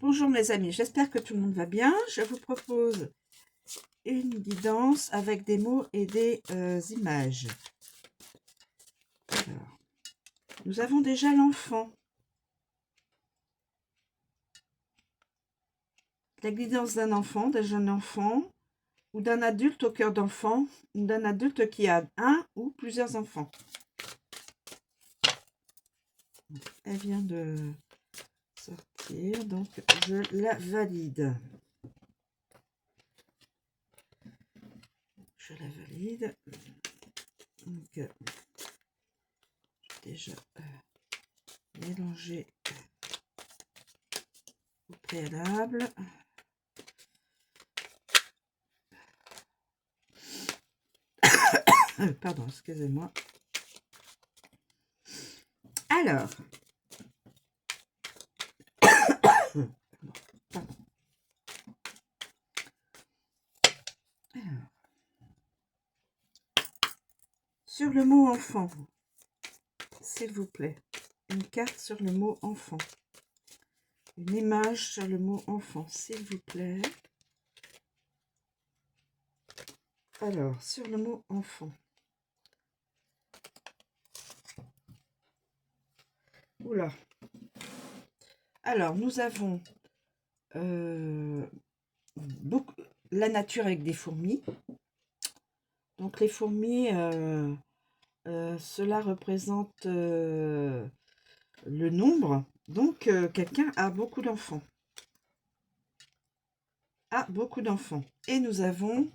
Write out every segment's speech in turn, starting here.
Bonjour mes amis, j'espère que tout le monde va bien. Je vous propose une guidance avec des mots et des images. Alors, nous avons déjà l'enfant. La guidance d'un enfant, d'un jeune enfant, ou d'un adulte au cœur d'enfant, ou d'un adulte qui a un ou plusieurs enfants. Elle vient de sortir, donc je la valide. Je la valide. Donc, déjà mélanger au préalable. Pardon, excusez-moi. Alors, sur le mot enfant, s'il vous plaît, une carte sur le mot enfant, une image sur le mot enfant, s'il vous plaît. Alors, sur le mot enfant. Oula. Alors, nous avons la nature avec des fourmis. Donc, les fourmis, cela représente le nombre. Donc, quelqu'un a beaucoup d'enfants. Et nous avons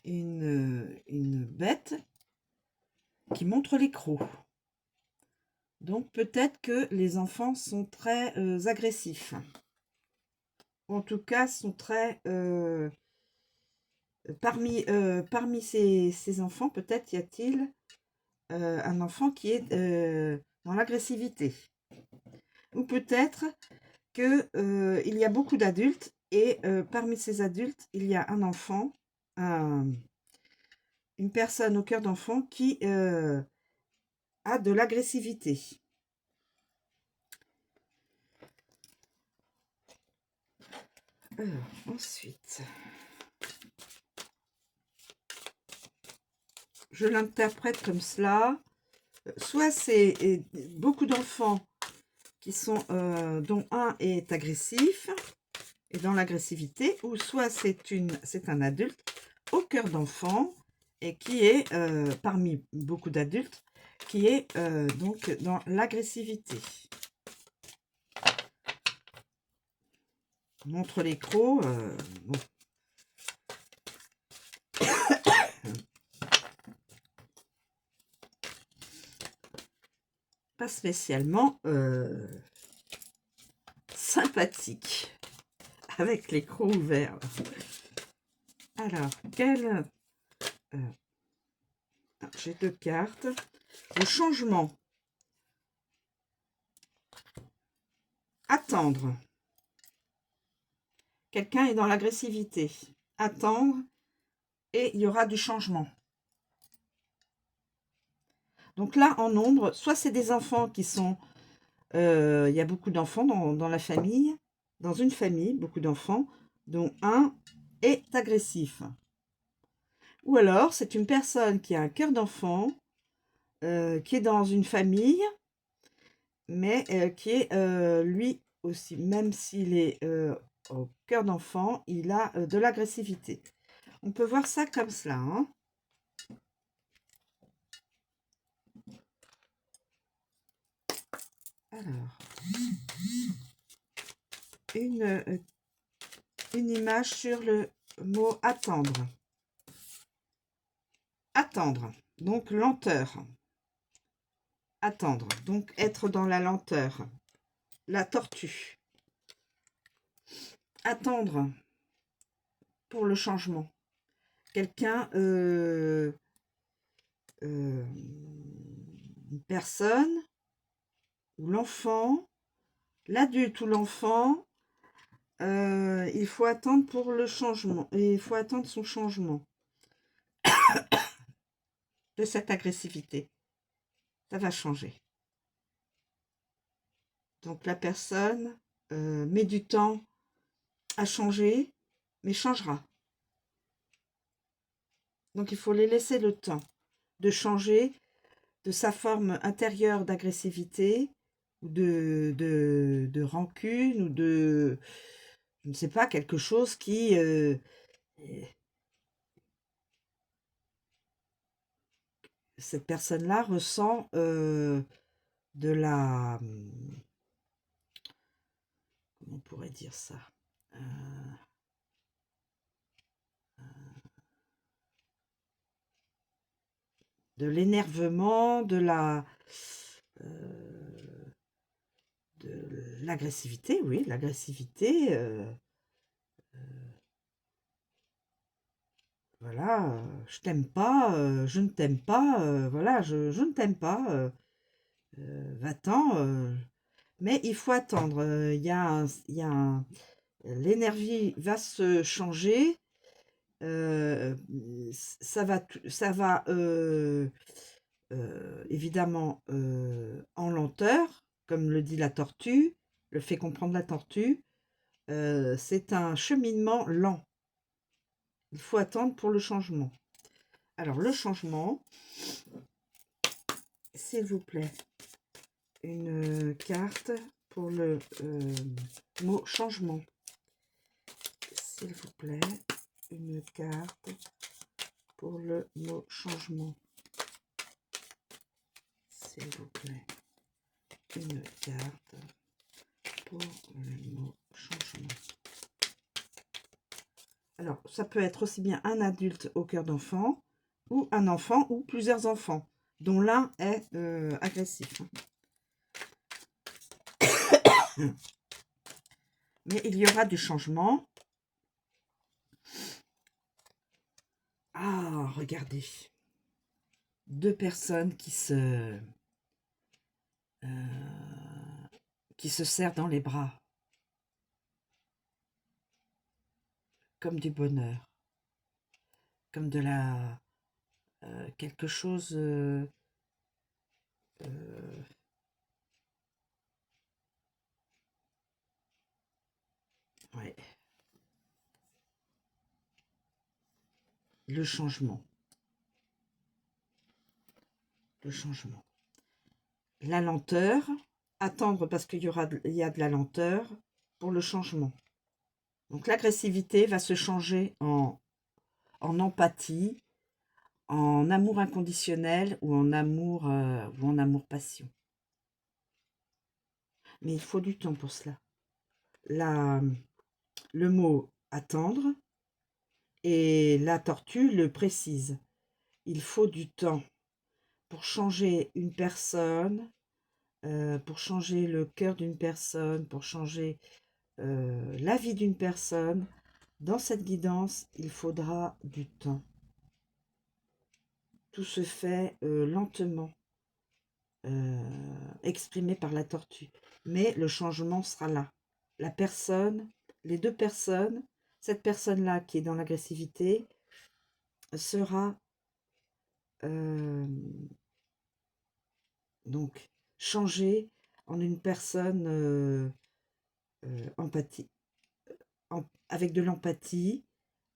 une bête qui montre les crocs. Donc peut-être que les enfants sont très agressifs. En tout cas, sont très... parmi ces enfants, peut-être y a-t-il un enfant qui est dans l'agressivité. Ou peut-être qu'il y a beaucoup d'adultes et parmi ces adultes, il y a un enfant, une personne au cœur d'enfant qui a de l'agressivité. Alors, ensuite, je l'interprète comme cela. Soit c'est beaucoup d'enfants qui sont, dont un est agressif et dans l'agressivité, ou soit c'est un adulte au cœur d'enfant et qui est, parmi beaucoup d'adultes, qui est donc dans l'agressivité. Montre les crocs. Bon. Pas spécialement sympathique avec les crocs ouverts. Alors, j'ai deux cartes. Le changement. Attendre. Quelqu'un est dans l'agressivité. Attendre et il y aura du changement. Donc là, en nombre, soit c'est des enfants qui sont... il y a beaucoup d'enfants dans la famille. Dans une famille, beaucoup d'enfants, dont un est agressif. Ou alors, c'est une personne qui a un cœur d'enfant, qui est dans une famille, mais qui est lui aussi, même s'il est au cœur d'enfant, il a de l'agressivité. On peut voir ça comme cela. Hein. Alors, une image sur le mot attendre. Attendre, donc lenteur. Attendre, donc être dans la lenteur. La tortue. Attendre pour le changement. Quelqu'un, une personne, ou l'enfant, l'adulte ou l'enfant, il faut attendre pour le changement. Et il faut attendre son changement de cette agressivité. Ça va changer. Donc la personne met du temps à changer, mais changera. Donc il faut les laisser le temps de changer de sa forme intérieure d'agressivité ou de rancune ou de, je ne sais pas, quelque chose qui... cette personne-là ressent de la... comment on pourrait dire ça? Euh, de l'énervement, de l'agressivité, oui, l'agressivité, voilà, je t'aime pas, je ne t'aime pas, voilà, je ne t'aime pas, va-t'en, mais il faut attendre, l'énergie va se changer, ça va évidemment en lenteur, comme le dit la tortue, le fait comprendre la tortue, c'est un cheminement lent. Il faut attendre pour le changement. Alors, le changement, s'il vous plaît, une carte pour le mot changement. S'il vous plaît, une carte pour le mot changement. S'il vous plaît, une carte pour le mot changement. Alors, ça peut être aussi bien un adulte au cœur d'enfant, ou un enfant, ou plusieurs enfants, dont l'un est agressif. Mais il y aura du changement. Ah, regardez. Deux personnes qui se serrent dans les bras, comme du bonheur, comme de la... quelque chose... ouais. Le changement. Le changement. La lenteur. Attendre parce qu'il y a de la lenteur pour le changement. Donc l'agressivité va se changer en empathie, en amour inconditionnel ou en amour passion. Mais il faut du temps pour cela. Le mot attendre et la tortue le précise. Il faut du temps pour changer une personne, pour changer le cœur d'une personne, pour changer la vie d'une personne. Dans cette guidance, il faudra du temps. Tout se fait lentement, exprimé par la tortue. Mais le changement sera là. La personne, les deux personnes, cette personne-là qui est dans l'agressivité, sera donc changée en une personne empathie, avec de l'empathie,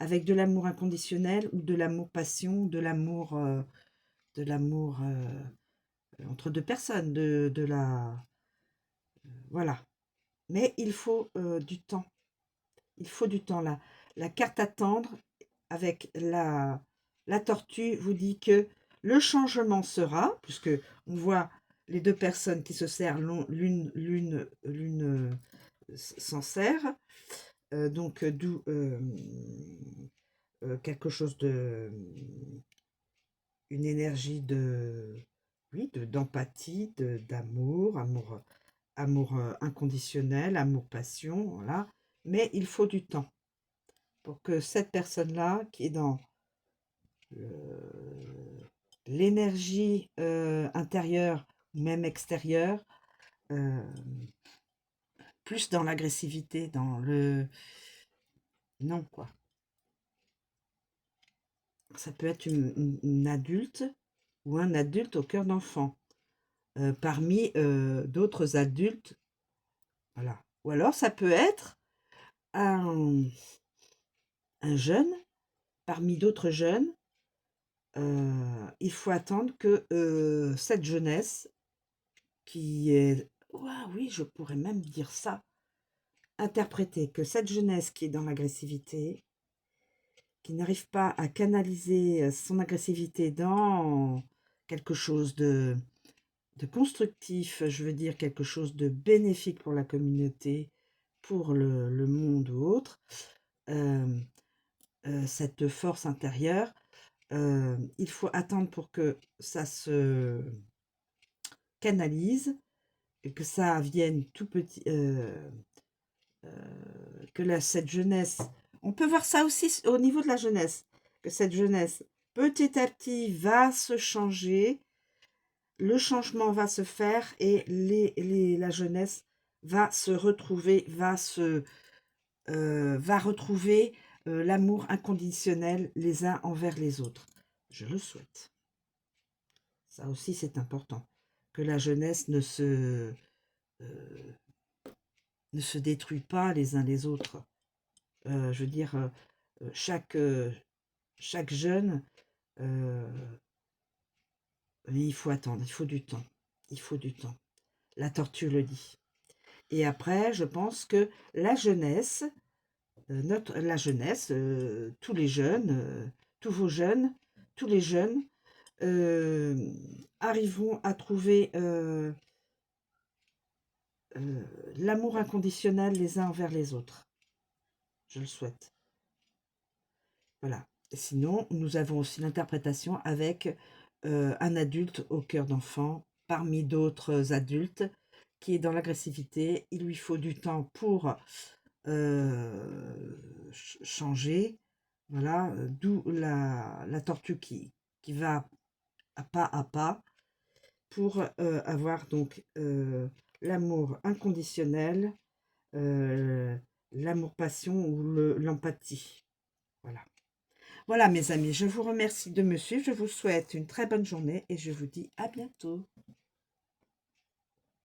avec de l'amour inconditionnel ou de l'amour passion, de l'amour entre deux personnes, voilà. Mais il faut du temps. Il faut du temps là. La carte attendre avec la tortue vous dit que le changement sera, puisque on voit les deux personnes qui se serrent, l'une s'en serre, donc d'où quelque chose une énergie oui, d'empathie, d'amour, amour inconditionnel, amour passion, voilà. Mais il faut du temps pour que cette personne-là, qui est dans l'énergie intérieure ou même extérieure, plus dans l'agressivité, dans le... Non, quoi. Ça peut être une adulte ou un adulte au cœur d'enfant, parmi d'autres adultes, voilà, Ou alors, ça peut être un, un jeune, parmi d'autres jeunes. Il faut attendre que cette jeunesse, qui est... Ouah, oui, je pourrais même dire ça. Interpréter que cette jeunesse qui est dans l'agressivité, qui n'arrive pas à canaliser son agressivité dans quelque chose de constructif, je veux dire quelque chose de bénéfique pour la communauté, pour le monde ou autre, euh, cette force intérieure, il faut attendre pour que ça se canalise, et que ça vienne tout petit, cette jeunesse, on peut voir ça aussi au niveau de la jeunesse, que cette jeunesse, petit à petit, va se changer, le changement va se faire et la jeunesse va se retrouver, va retrouver l'amour inconditionnel les uns envers les autres. Je le souhaite. Ça aussi, c'est important. Que la jeunesse ne se détruit pas les uns les autres. Je veux dire, chaque, chaque jeune, il faut attendre, il faut du temps. Il faut du temps. La tortue le dit. Et après, je pense que la jeunesse, la jeunesse, tous les jeunes, tous vos jeunes, tous les jeunes, arriveront à trouver l'amour inconditionnel les uns envers les autres. Je le souhaite. Voilà. Et sinon, nous avons aussi l'interprétation avec un adulte au cœur d'enfant, parmi d'autres adultes, qui est dans l'agressivité. Il lui faut du temps pour changer. Voilà, d'où la tortue qui va à pas pour avoir donc l'amour inconditionnel, l'amour-passion ou l'empathie. Voilà. Voilà mes amis, je vous remercie de me suivre, je vous souhaite une très bonne journée et je vous dis à bientôt.